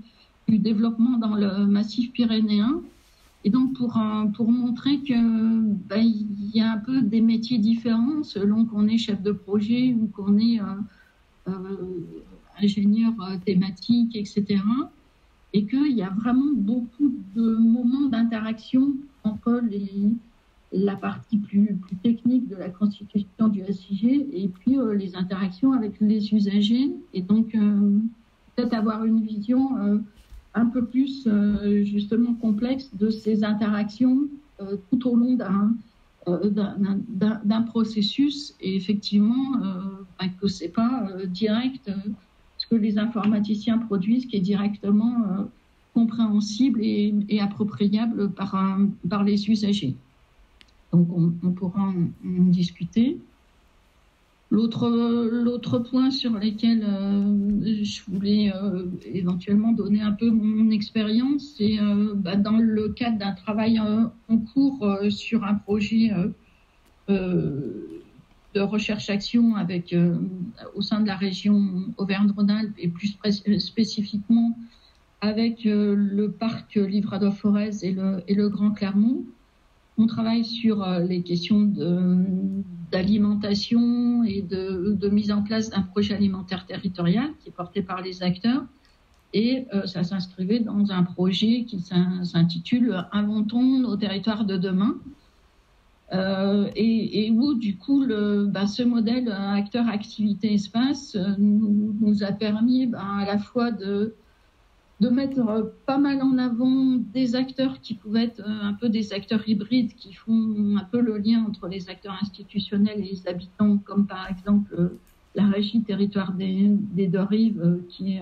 [SPEAKER 3] développement dans le massif pyrénéen. Et donc, pour montrer que il y a un peu des métiers différents selon qu'on est chef de projet ou qu'on est ingénieur thématique, etc. Et qu'il y a vraiment beaucoup de moments d'interaction entre la partie plus technique de la constitution du SIG et puis les interactions avec les usagers. Et donc, peut-être avoir une vision un peu plus justement complexe de ces interactions tout au long d'un processus, et effectivement que c'est pas direct ce que les informaticiens produisent qui est directement compréhensible et appropriable par les usagers. Donc on pourra en discuter. L'autre point sur lequel je voulais éventuellement donner un peu mon expérience, c'est dans le cadre d'un travail en cours sur un projet de recherche-action au sein de la région Auvergne-Rhône-Alpes et plus spécifiquement avec le parc Livradois-Forez et le Grand Clermont. On travaille sur les questions d'alimentation et de mise en place d'un projet alimentaire territorial qui est porté par les acteurs. Et ça s'inscrivait dans un projet qui s'intitule « Inventons nos territoires de demain ». Et où, du coup, ce modèle acteur-activité-espace nous a permis à la fois de mettre pas mal en avant des acteurs qui pouvaient être un peu des acteurs hybrides qui font un peu le lien entre les acteurs institutionnels et les habitants, comme par exemple la Régie Territoire des Deux Rives, qui est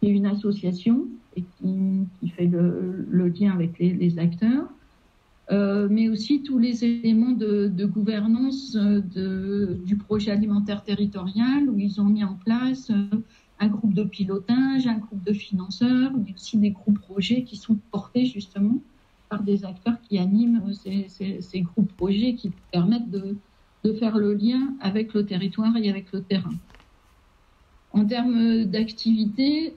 [SPEAKER 3] une association et qui fait le lien avec les acteurs, mais aussi tous les éléments de gouvernance du projet alimentaire territorial, où ils ont mis en place un groupe de pilotage, un groupe de financeurs, mais aussi des groupes projets qui sont portés justement par des acteurs qui animent ces groupes projets qui permettent de faire le lien avec le territoire et avec le terrain. En termes d'activité,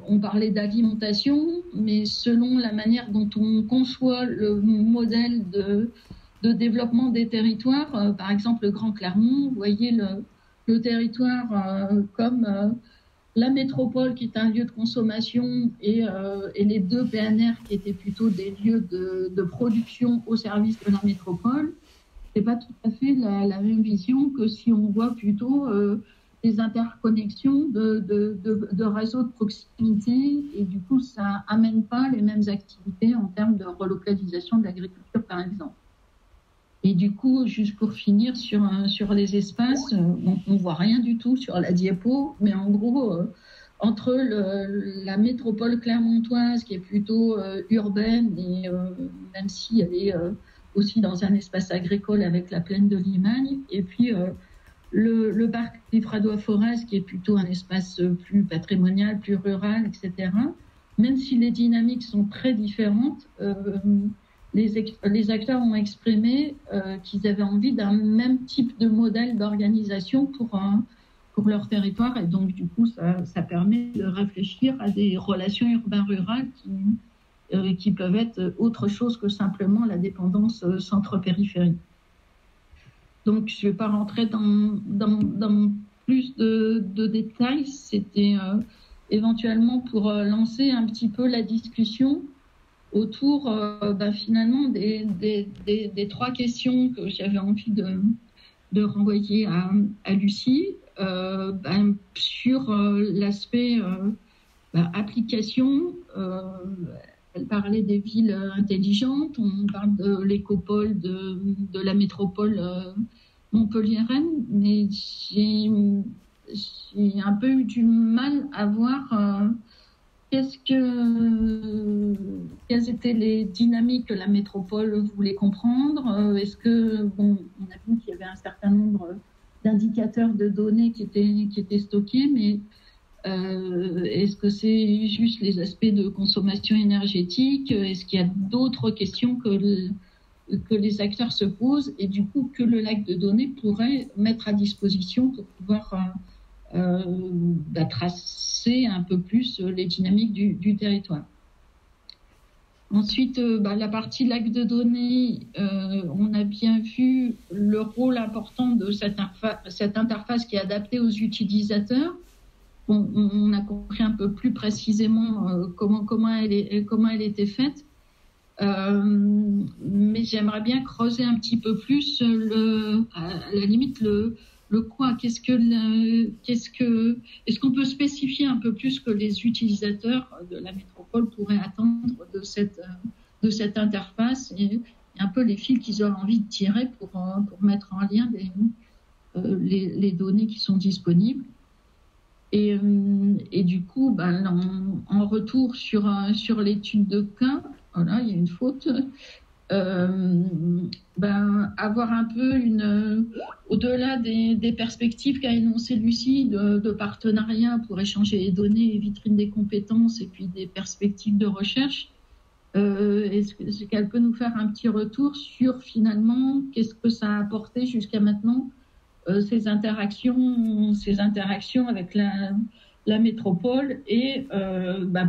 [SPEAKER 3] on parlait d'alimentation, mais selon la manière dont on conçoit le modèle de développement des territoires, par exemple le Grand Clermont, vous voyez le territoire comme la métropole qui est un lieu de consommation et les deux PNR qui étaient plutôt des lieux de production au service de la métropole. C'est pas tout à fait la même vision que si on voit plutôt des interconnexions de réseaux de proximité, et du coup ça amène pas les mêmes activités en termes de relocalisation de l'agriculture par exemple. Et du coup, juste pour finir sur les espaces, on voit rien du tout sur la diapo, mais en gros, entre la métropole clermontoise qui est plutôt urbaine, et même si elle est aussi dans un espace agricole avec la plaine de Limagne, et puis le parc Livradois-Forez qui est plutôt un espace plus patrimonial, plus rural, etc. Même si les dynamiques sont très différentes, les acteurs ont exprimé qu'ils avaient envie d'un même type de modèle d'organisation pour leur territoire, et donc du coup ça permet de réfléchir à des relations urbain-rural qui peuvent être autre chose que simplement la dépendance centre-périphérie. Donc je ne vais pas rentrer dans plus de détails, c'était éventuellement pour lancer un petit peu la discussion autour finalement des trois questions que j'avais envie de renvoyer à Lucie sur l'aspect application. Elle parlait des villes intelligentes, on parle de l'écopole de la métropole montpelliéraine, mais j'ai un peu eu du mal à voir quelles étaient les dynamiques que la métropole voulait comprendre. Est-ce que, on a vu qu'il y avait un certain nombre d'indicateurs de données qui étaient stockés, mais est-ce que c'est juste les aspects de consommation énergétique? Est-ce qu'il y a d'autres questions que les acteurs se posent et du coup que le lac de données pourrait mettre à disposition pour pouvoir tracer un peu plus les dynamiques du territoire? Ensuite, la partie lac de données, on a bien vu le rôle important de cette interface qui est adaptée aux utilisateurs. On a compris un peu plus précisément comment elle était faite, mais j'aimerais bien creuser un petit peu plus à la limite le le quoi, est-ce qu'on peut spécifier un peu plus que les utilisateurs de la métropole pourraient attendre de cette interface et un peu les fils qu'ils auraient envie de tirer pour mettre en lien les données qui sont disponibles. Et du coup, en retour sur l'étude de cas, voilà, il y a une faute. Avoir un peu au-delà des perspectives qu'a énoncé Lucie de partenariat pour échanger les données et vitrine des compétences et puis des perspectives de recherche, est-ce qu'elle peut nous faire un petit retour sur finalement qu'est-ce que ça a apporté jusqu'à maintenant, ces interactions avec la métropole et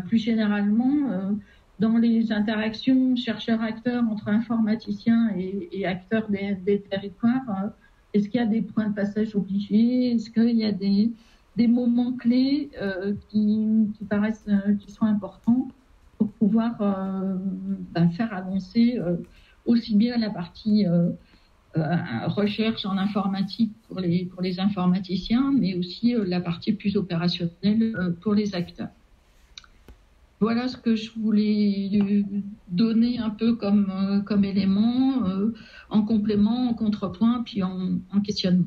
[SPEAKER 3] plus généralement dans les interactions chercheurs-acteurs entre informaticiens et acteurs des territoires, est-ce qu'il y a des points de passage obligés? Est-ce qu'il y a des moments clés qui paraissent, qui sont importants pour pouvoir faire avancer aussi bien la partie recherche en informatique pour les informaticiens, mais aussi la partie plus opérationnelle pour les acteurs. Voilà ce que je voulais donner un peu comme élément, en complément, en contrepoint, puis en questionnement.